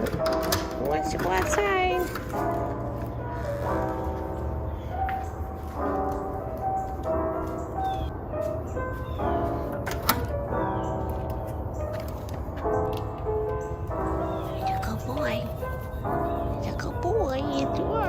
Who wants to go outside? You're a good boy. You're a good boy. Yes, you are.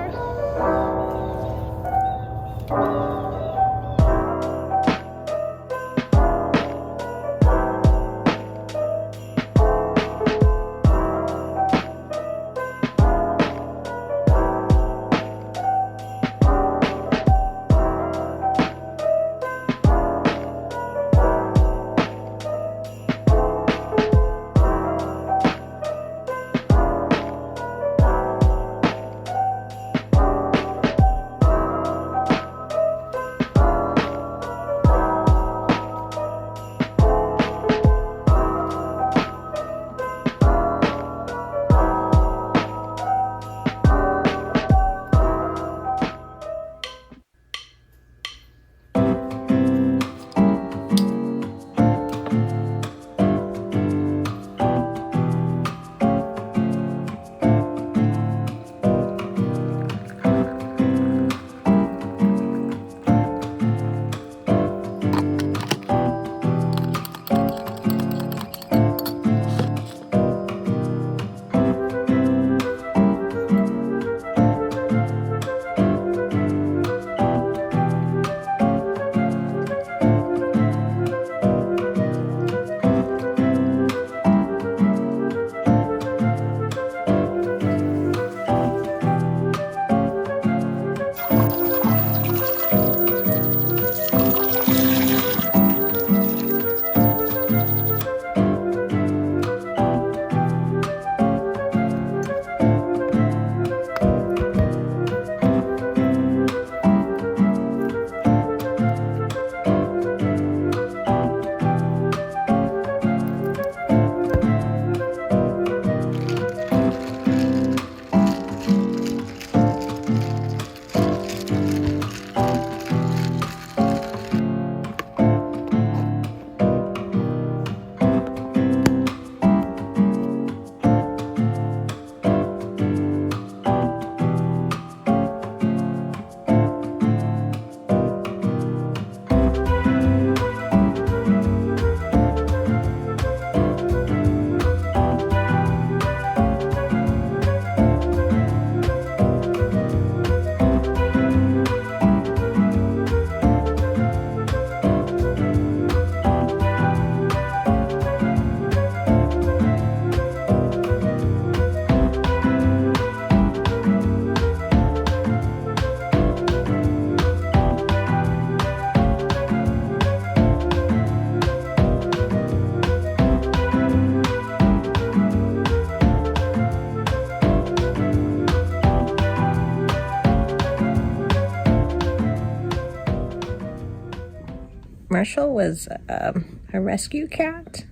Marshall was a rescue cat,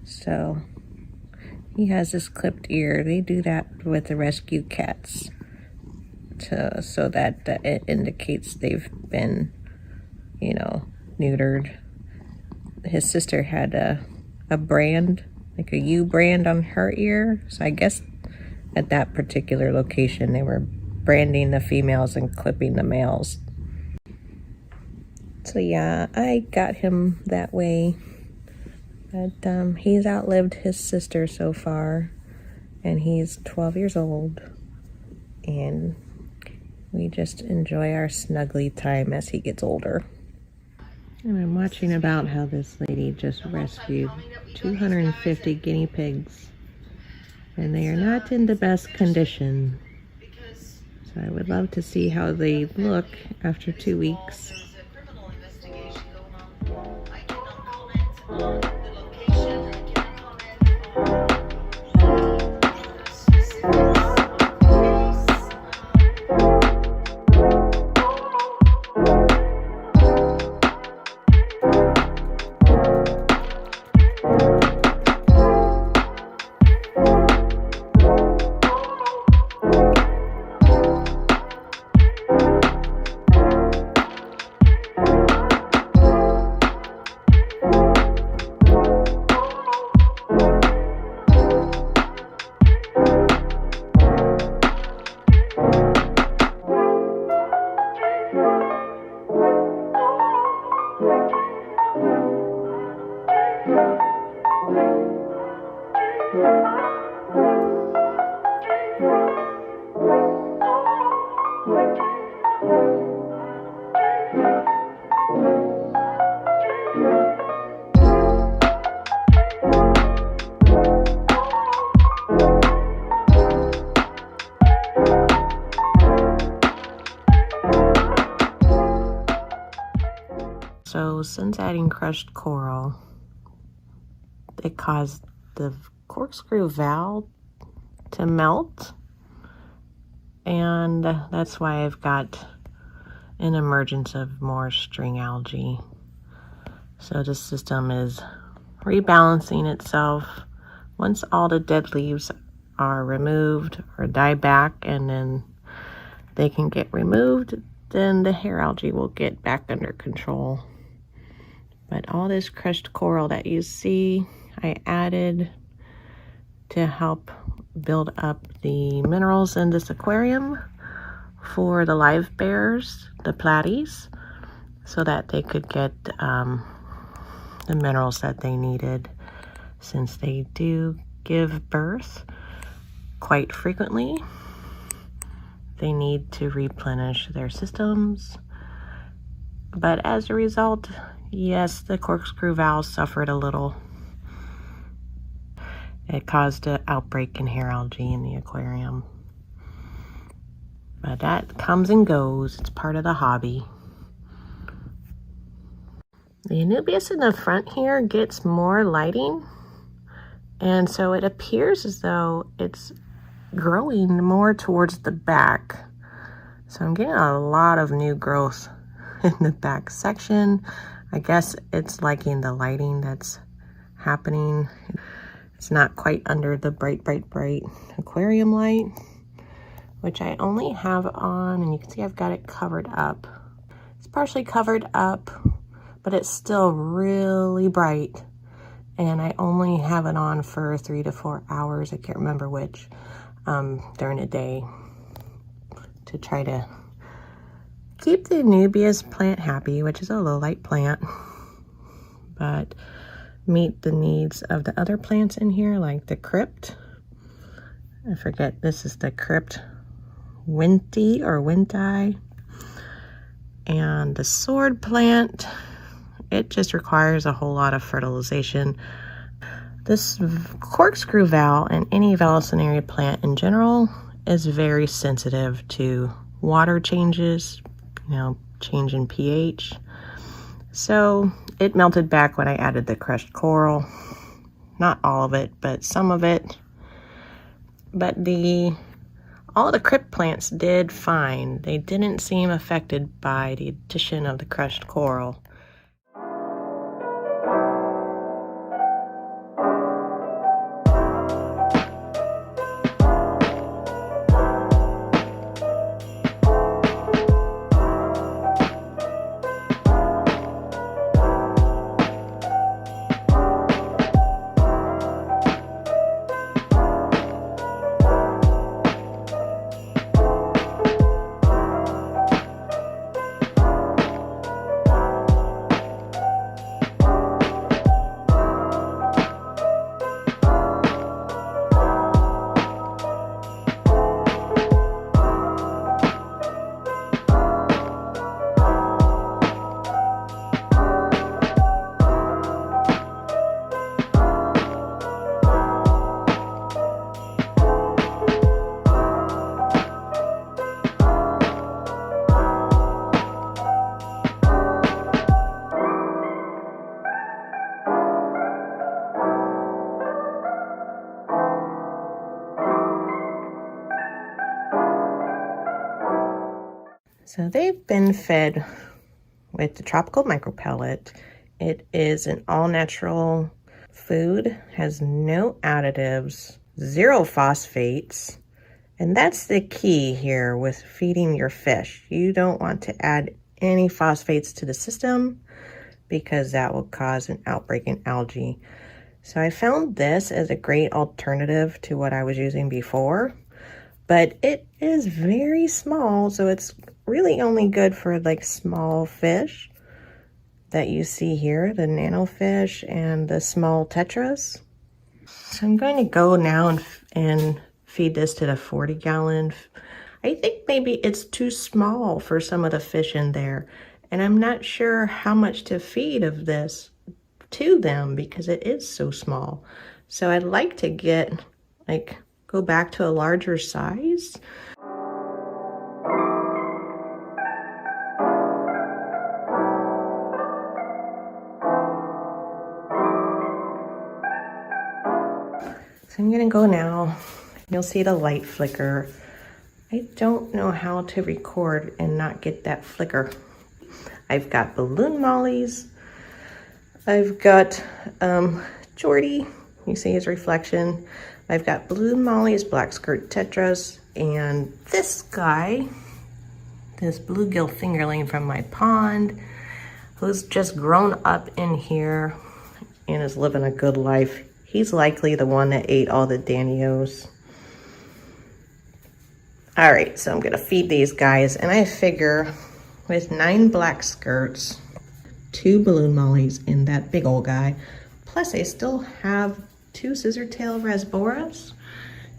so he has this clipped ear. They do that with the rescue cats so that it indicates they've been, neutered. His sister had a brand, like a U brand on her ear, so I guess at that particular location they were branding the females and clipping the males. So yeah, I got him that way, but he's outlived his sister so far, and he's 12 years old, and we just enjoy our snuggly time as he gets older. And I'm watching about how this lady just rescued 250 guinea pigs, and they are not in the best condition. So I would love to see how they look after 2 weeks. So since adding crushed coral, it caused the corkscrew valve to melt, and that's why I've got an emergence of more string algae. So the system is rebalancing itself. Once all the dead leaves are removed or die back and then they can get removed, then the hair algae will get back under control. But all this crushed coral that you see, I added to help build up the minerals in this aquarium for the live bears, the platies, so that they could get the minerals that they needed, since they do give birth quite frequently. They need to replenish their systems. But as a result, yes, the corkscrew valve suffered a little. It caused an outbreak in hair algae in the aquarium. But that comes and goes. It's part of the hobby. The Anubias in the front here gets more lighting, and so it appears as though it's growing more towards the back. So I'm getting a lot of new growth in the back section. I guess it's liking the lighting that's happening. It's not quite under the bright aquarium light, which I only have on, and you can see I've got it covered up. It's partially covered up, but it's still really bright, and I only have it on for 3 to 4 hours, I can't remember which, during the day, to try to keep the Anubias plant happy, which is a low light plant, but meet the needs of the other plants in here, like the crypt. I forget, this is the crypt Winty or Winti, and the sword plant. It just requires a whole lot of fertilization. This corkscrew valve and any Vallisneria plant in general is very sensitive to water changes, change in pH. So it melted back when I added the crushed coral. Not all of it, but some of it. But all the crypt plants did fine. They didn't seem affected by the addition of the crushed coral. So they've been fed with the tropical micro pellet. It is an all-natural food, has no additives, 0 phosphates, and that's the key here with feeding your fish. You don't want to add any phosphates to the system because that will cause an outbreak in algae. So I found this as a great alternative to what I was using before, but it is very small, so it's really only good for like small fish that you see here, the nano fish and the small tetras. So I'm going to go now and feed this to the 40 gallon. I think maybe it's too small for some of the fish in there, and I'm not sure how much to feed of this to them because it is so small. So I'd like to go back to a larger size. So I'm gonna go now. You'll see the light flicker. I don't know how to record and not get that flicker. I've got balloon mollies. I've got Jordy, you see his reflection. I've got balloon mollies, black skirt tetras, and this guy, this bluegill fingerling from my pond, who's just grown up in here and is living a good life. He's likely the one that ate all the Danios. All right, so I'm gonna feed these guys, and I figure with 9 black skirts, 2 balloon mollies, and that big old guy, plus I still have 2 scissor-tail rasboras.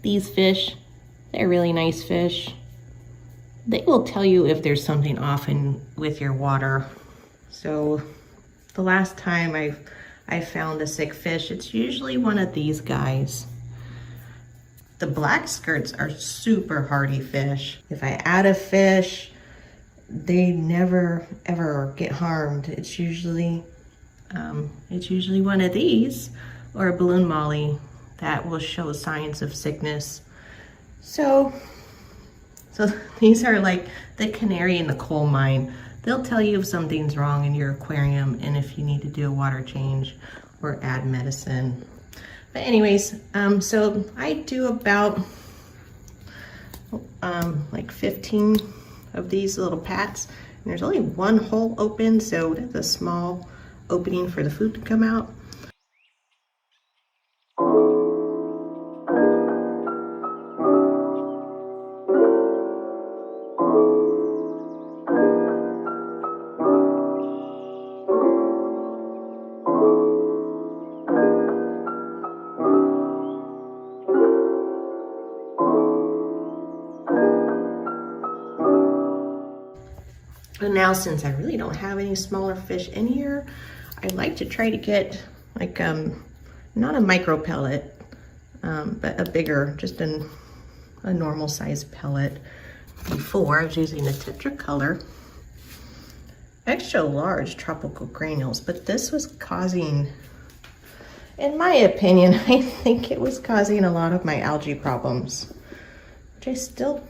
These fish, they're really nice fish. They will tell you if there's something off with your water. So the last time I found a sick fish, it's usually one of these guys. The black skirts are super hardy fish. If I add a fish, they never ever get harmed. It's usually one of these or a balloon molly that will show signs of sickness. So these are like the canary in the coal mine. They'll tell you if something's wrong in your aquarium and if you need to do a water change or add medicine. But anyways, so I do about like 15 of these little pats. And there's only 1 hole open, so that's a small opening for the food to come out. And now, since I really don't have any smaller fish in here, I'd like to try to get like, not a micro pellet, but a bigger, just a normal size pellet. Before I was using a tetracolor, extra large tropical granules, but this was causing, in my opinion, I think it was causing a lot of my algae problems, which I still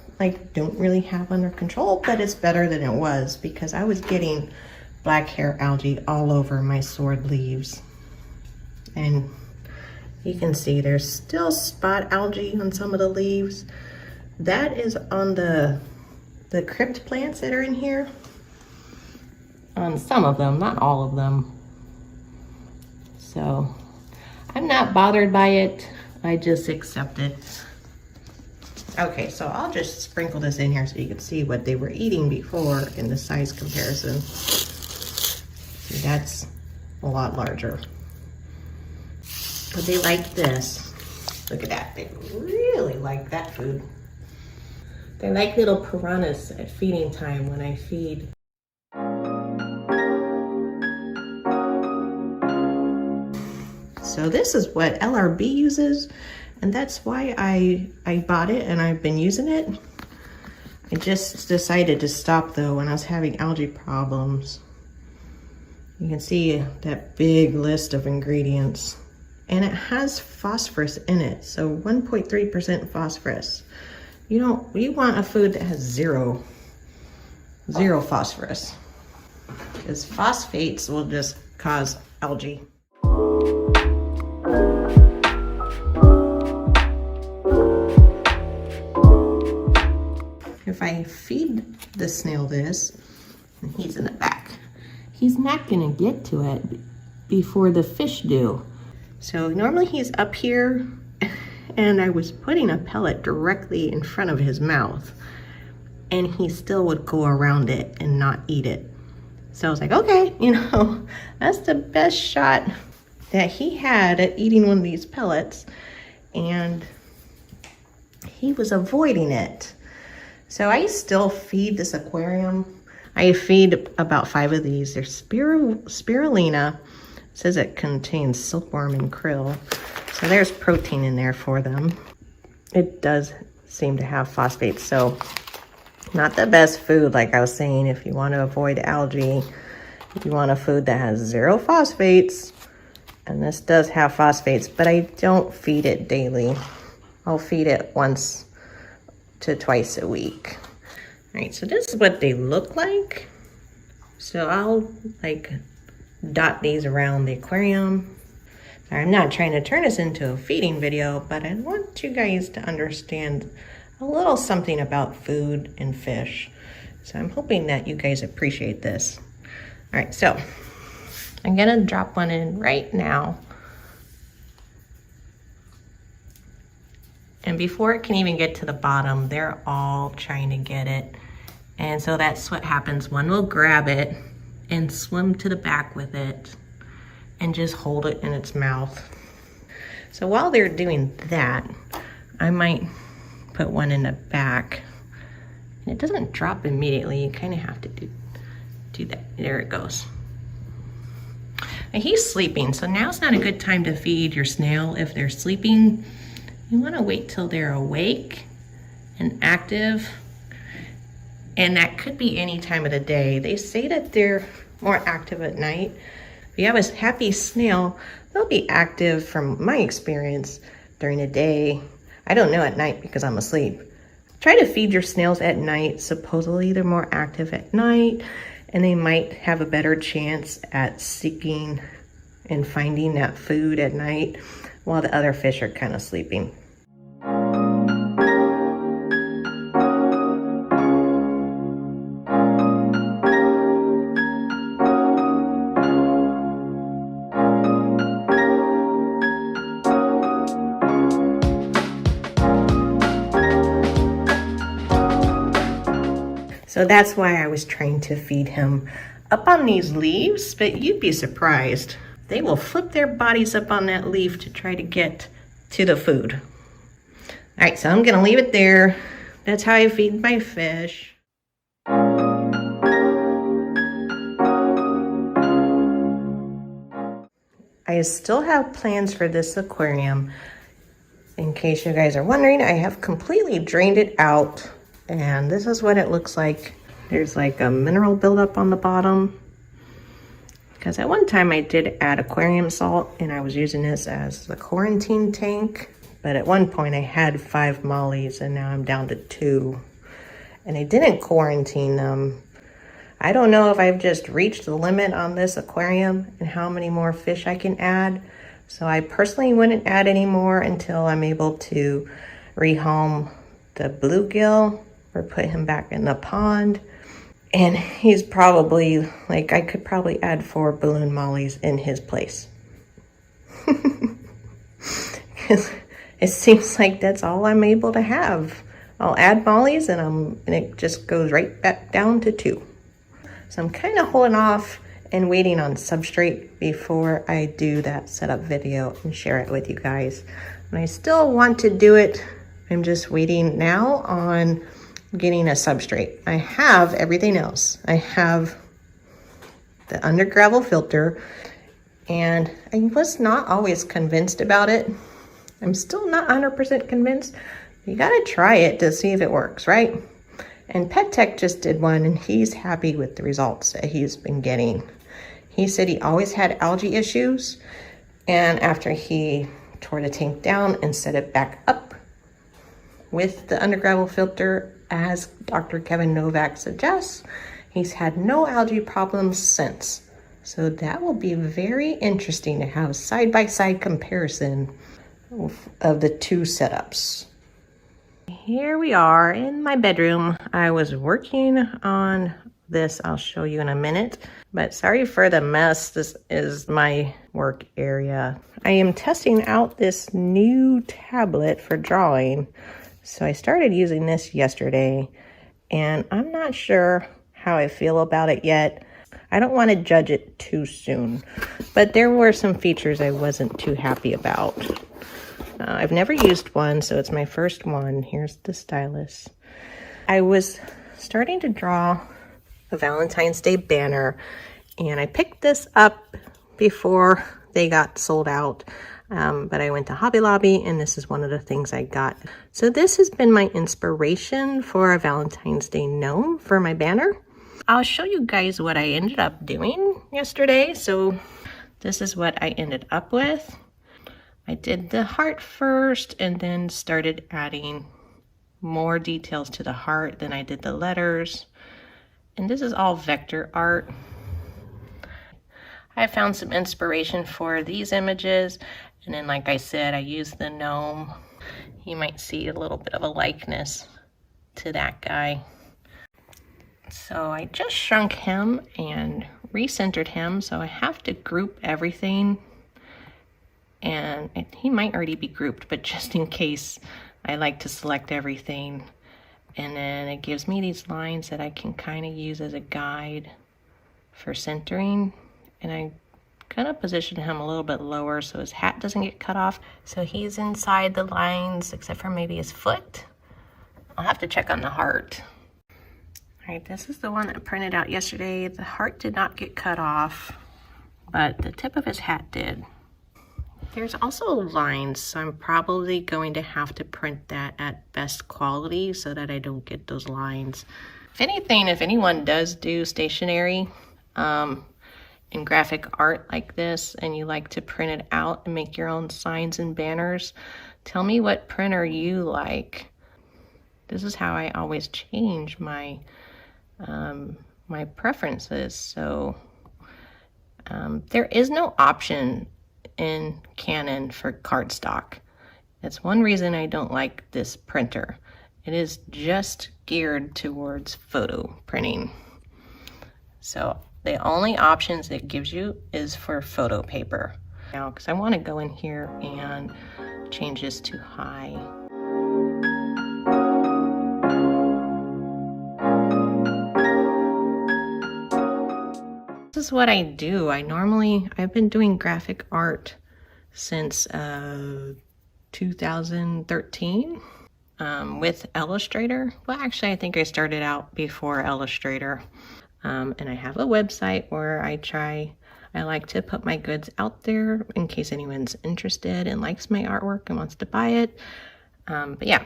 don't really have under control, but it's better than it was because I was getting black hair algae all over my sword leaves. And you can see there's still spot algae on some of the leaves. That is on the crypt plants that are in here. On some of them, not all of them. So I'm not bothered by it. I just accept it. Okay, so I'll just sprinkle this in here so you can see what they were eating before in the size comparison. See, that's a lot larger. But they like this. Look at that, they really like that food. They're like little piranhas at feeding time when I feed. So this is what LRB uses. And that's why I bought it and I've been using it. I just decided to stop though when I was having algae problems. You can see that big list of ingredients. And it has phosphorus in it, so 1.3% phosphorus. You want a food that has zero phosphorus, because phosphates will just cause algae. If I feed the snail this, and he's in the back, he's not gonna get to it before the fish do. So normally he's up here, and I was putting a pellet directly in front of his mouth, and he still would go around it and not eat it. So I was like, okay, that's the best shot that he had at eating one of these pellets, and he was avoiding it. So I still feed this aquarium. I feed about 5 of these. They're spirulina. It says it contains silkworm and krill. So there's protein in there for them. It does seem to have phosphates. So not the best food, like I was saying, if you want to avoid algae, if you want a food that has 0 phosphates, And this does have phosphates, but I don't feed it daily. I'll feed it once to twice a week. All right, so this is what they look like. So I'll like dot these around the aquarium. I'm not trying to turn this into a feeding video, but I want you guys to understand a little something about food and fish. So I'm hoping that you guys appreciate this. All right, so I'm gonna drop one in right now. And before it can even get to the bottom, they're all trying to get it. And so that's what happens. One will grab it and swim to the back with it and just hold it in its mouth. So while they're doing that, I might put one in the back. And it doesn't drop immediately. You kind of have to do that. There it goes. And he's sleeping, so now's not a good time to feed your snail if they're sleeping. You want to wait till they're awake and active. And that could be any time of the day. They say that they're more active at night. If you have a happy snail, they'll be active from my experience during the day. I don't know at night because I'm asleep. Try to feed your snails at night. Supposedly they're more active at night and they might have a better chance at seeking and finding that food at night while the other fish are kind of sleeping. So that's why I was trying to feed him up on these leaves, but you'd be surprised. They will flip their bodies up on that leaf to try to get to the food. All right, so I'm gonna leave it there. That's how I feed my fish. I still have plans for this aquarium. In case you guys are wondering, I have completely drained it out. And this is what it looks like. There's like a mineral buildup on the bottom. Because at one time I did add aquarium salt and I was using this as the quarantine tank. But at one point I had 5 mollies and now I'm down to 2. And I didn't quarantine them. I don't know if I've just reached the limit on this aquarium and how many more fish I can add. So I personally wouldn't add any more until I'm able to rehome the bluegill or put him back in the pond. And he's probably, like, I could probably add 4 balloon mollies in his place. It seems like that's all I'm able to have. I'll add mollies and it just goes right back down to 2. So I'm kind of holding off and waiting on substrate before I do that setup video and share it with you guys. And I still want to do it. I'm just waiting now on getting a substrate. I have everything else. I have the under gravel filter and I was not always convinced about it. I'm still not 100% convinced. You gotta try it to see if it works, right? And Pet Tech just did one and he's happy with the results that he's been getting. He said he always had algae issues and after he tore the tank down and set it back up with the under gravel filter, as Dr. Kevin Novak suggests, he's had no algae problems since. So that will be very interesting to have side-by-side comparison of the 2 setups. Here we are in my bedroom. I was working on this. I'll show you in a minute, but sorry for the mess. This is my work area. I am testing out this new tablet for drawing. So I started using this yesterday and I'm not sure how I feel about it yet. I don't want to judge it too soon, but there were some features I wasn't too happy about. I've never used one, so it's my first one. Here's the stylus. I was starting to draw a Valentine's Day banner and I picked this up before they got sold out. But I went to Hobby Lobby and this is one of the things I got. So this has been my inspiration for a Valentine's Day gnome for my banner. I'll show you guys what I ended up doing yesterday. So this is what I ended up with. I did the heart first and then started adding more details to the heart. Then I did the letters. And this is all vector art. I found some inspiration for these images. And then, like I said, I used the gnome. You might see a little bit of a likeness to that guy. So I just shrunk him and recentered him. So I have to group everything. And he might already be grouped, but just in case, I like to select everything. And then it gives me these lines that I can kind of use as a guide for centering. And I kind of position him a little bit lower so his hat doesn't get cut off. So he's inside the lines except for maybe his foot. I'll have to check on the heart. All right, this is the one that I printed out yesterday. The heart did not get cut off, but the tip of his hat did. There's also lines, so I'm probably going to have to print that at best quality so that I don't get those lines. If anything, if anyone does do stationery and graphic art like this and you like to print it out and make your own signs and banners, tell me what printer you like. This is how I always change my my preferences. So there is no option in Canon for cardstock. That's one reason I don't like this printer. It is just geared towards photo printing. So the only options it gives you is for photo paper. Now, because I want to go in here and change this to high. This is what I do. I've been doing graphic art since 2013 with Illustrator. Well, actually, I think I started out before Illustrator. And I have a website where I like to put my goods out there in case anyone's interested and likes my artwork and wants to buy it. But yeah,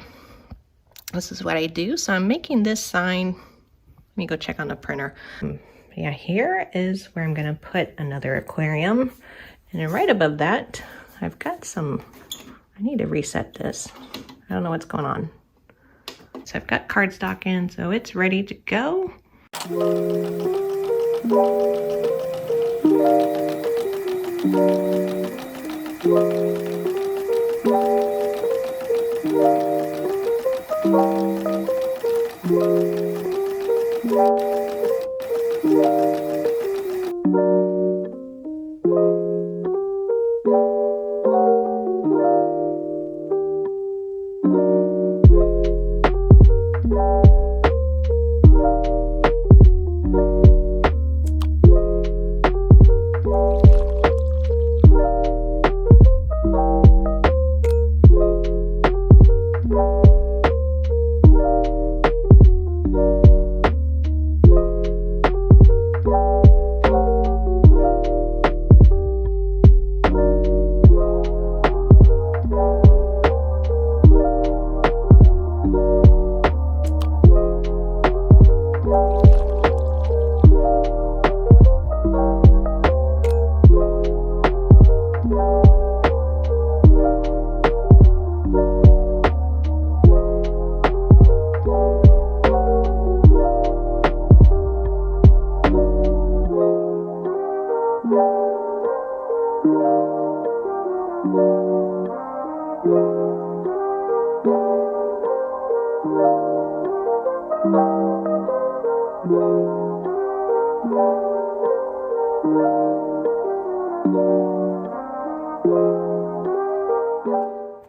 this is what I do. So I'm making this sign. Let me go check on the printer. Yeah, here is where I'm gonna put another aquarium. And then right above that, I've got I need to reset this. I don't know what's going on. So I've got cardstock in, so it's ready to go.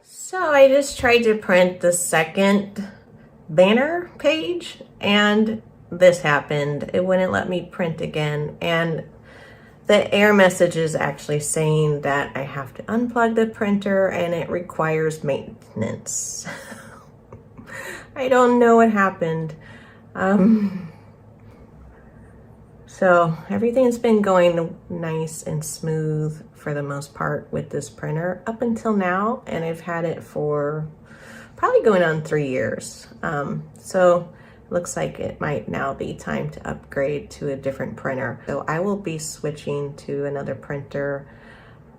So I just tried to print the second banner page and this happened. It wouldn't let me print again, and the error message is actually saying that I have to unplug the printer and it requires maintenance. I don't know what happened. So everything's been going nice and smooth for the most part with this printer up until now, and I've had it for probably going on 3 years. So looks like it might now be time to upgrade to a different printer. So I will be switching to another printer.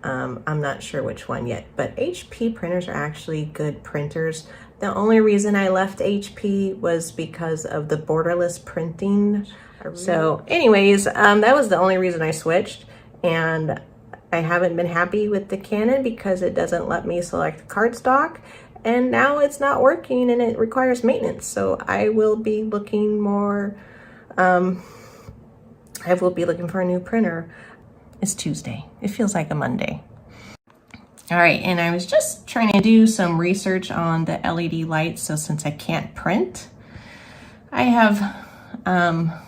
I'm not sure which one yet, but HP printers are actually good printers. The only reason I left HP was because of the borderless printing. So anyways, that was the only reason I switched, and I haven't been happy with the Canon because it doesn't let me select cardstock, and now it's not working and it requires maintenance. So I will be looking more, I will be looking for a new printer. It's Tuesday. It feels like a Monday. All right, and I was just trying to do some research on the LED lights. So since I can't print, I have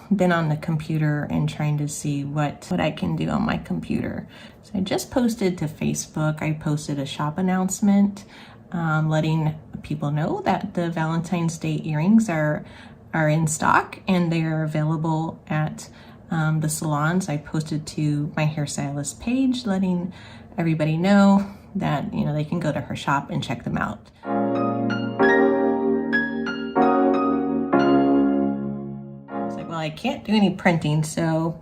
been on the computer and trying to see what I can do on my computer. So I just posted to Facebook, I posted a shop announcement letting people know that the Valentine's Day earrings are in stock and they are available at the salons. I posted to my hairstylist page letting everybody know that, you know, they can go to her shop and check them out. I was like, well, I can't do any printing, so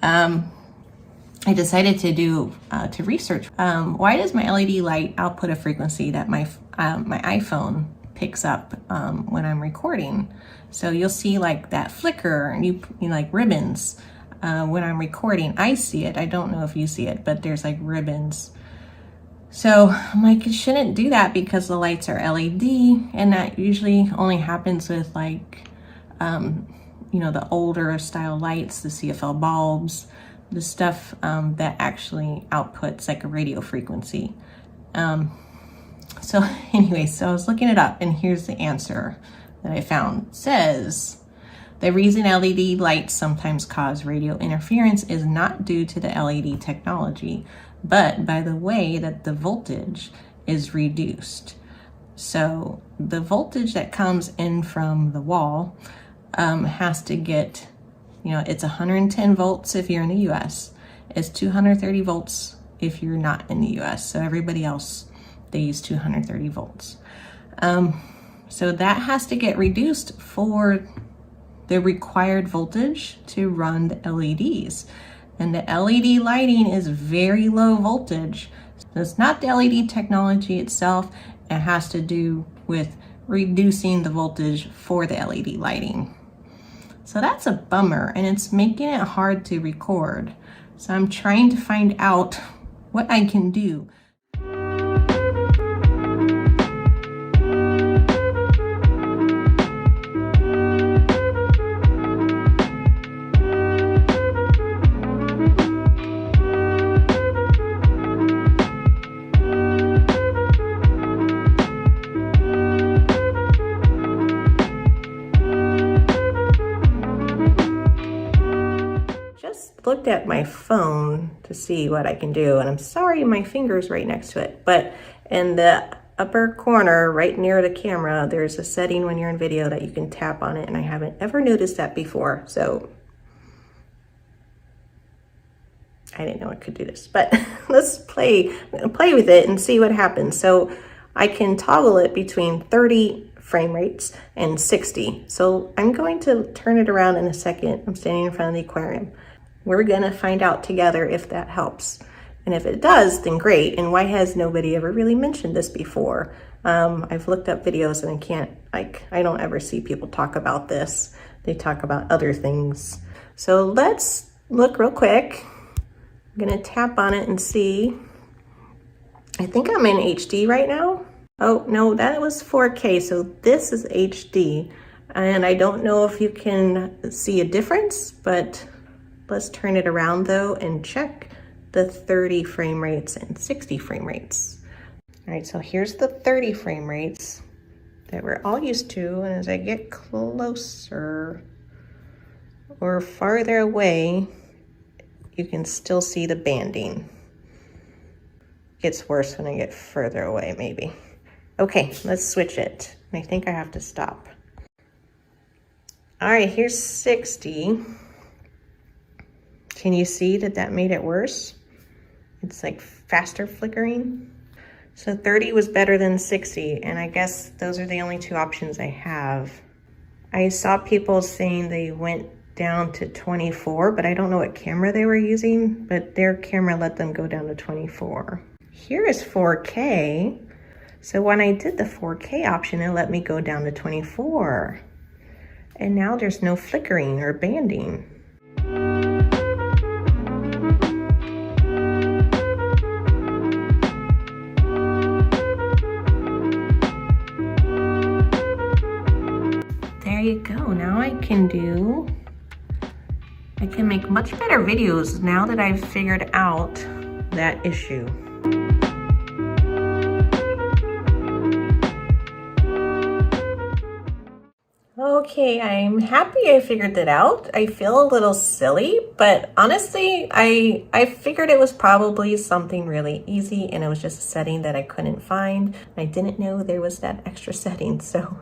I decided to do to research why does my LED light output a frequency that my iPhone picks up when I'm recording. So you'll see like that flicker and you like ribbons when I'm recording. I see it. I don't know if you see it, but there's like ribbons. So I'm like, it shouldn't do that because the lights are LED, and that usually only happens with like, you know, the older style lights, the CFL bulbs, the stuff that actually outputs like a radio frequency. So anyway, so I was looking it up, and here's the answer that I found. It says, the reason LED lights sometimes cause radio interference is not due to the LED technology, but by the way that the voltage is reduced. So the voltage that comes in from the wall has to get, you know, it's 110 volts if you're in the US. It's 230 volts if you're not in the US. So everybody else, they use 230 volts. So that has to get reduced for the required voltage to run the LEDs. And the LED lighting is very low voltage. So it's not the LED technology itself. It has to do with reducing the voltage for the LED lighting. So that's a bummer, and it's making it hard to record. So I'm trying to find out what I can do. Looked at my phone to see what I can do, and I'm sorry my finger's right next to it, but in the upper corner right near the camera there's a setting when you're in video that you can tap on it, and I haven't ever noticed that before, so I didn't know I could do this, but let's play with it and see what happens. So I can toggle it between 30 frame rates and 60. So I'm going to turn it around in a second. I'm standing in front of the aquarium. We're gonna find out together if that helps. And if it does, then great. And why has nobody ever really mentioned this before? I've looked up videos and I don't ever see people talk about this. They talk about other things. So let's look real quick. I'm gonna tap on it and see. I think I'm in HD right now. Oh no, that was 4K, so this is HD. And I don't know if you can see a difference, but let's turn it around though and check the 30 frame rates and 60 frame rates. All right, so here's the 30 frame rates that we're all used to, and as I get closer or farther away, you can still see the banding. Gets worse when I get further away, maybe. Okay, let's switch it. I think I have to stop. All right, here's 60. Can you see that made it worse? It's like faster flickering. So 30 was better than 60, and I guess those are the only two options I have. I saw people saying they went down to 24, but I don't know what camera they were using, but their camera let them go down to 24. Here is 4K. So when I did the 4K option, it let me go down to 24. And now there's no flickering or banding. There you go. Now I can make much better videos now that I've figured out that issue. Okay, I'm happy I figured that out. I feel a little silly, but honestly, I figured it was probably something really easy and it was just a setting that I couldn't find. I didn't know there was that extra setting, so